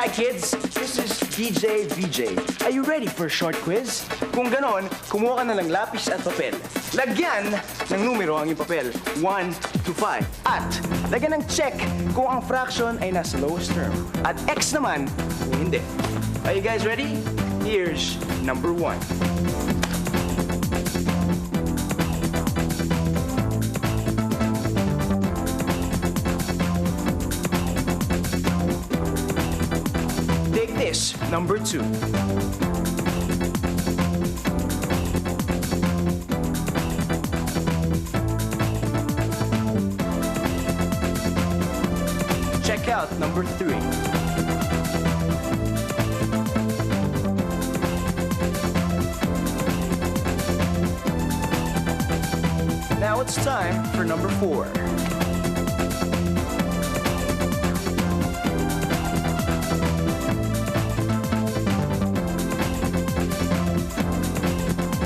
Hi kids, this is DJ VJ. Are you ready for a short quiz? Kung ganon, kumuha ka na ng lapis at papel. Lagyan ng numero ang iyong papel, 1 to 5. At lagyan ng check kung ang fraction ay nasa lowest term. At X naman kung hindi. Are you guys ready? Here's number 1. Take this, number 2. Check out number 3. Now it's time for number 4.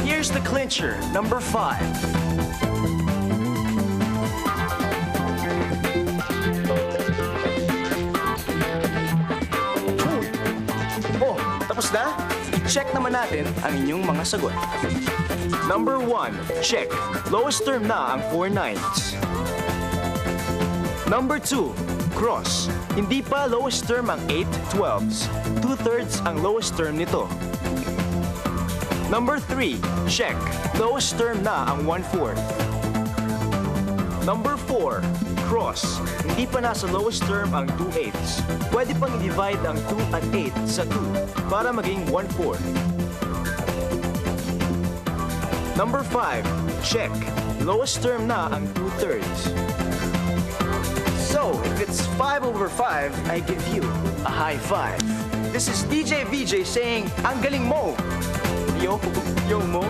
Here's the clincher, number 5. Oh, tapos na? I-check naman natin ang inyong mga sagot. Number 1, check. Lowest term na ang 4 nines. Number 2, cross. Hindi pa lowest term ang 8 12s. 2/3 ang lowest term nito. Number 3, check. Lowest term na ang 1/4. Number 4, cross. Hindi pa nasa lowest term ang 2/8. Pwede pang i-divide ang 2 at 8 sa 2 para maging 1/4. Number 5, check. Lowest term na ang 2/3. So, if it's 5 over 5, I give you a high five. This is DJ VJ saying, ang galing mo! Yo mo!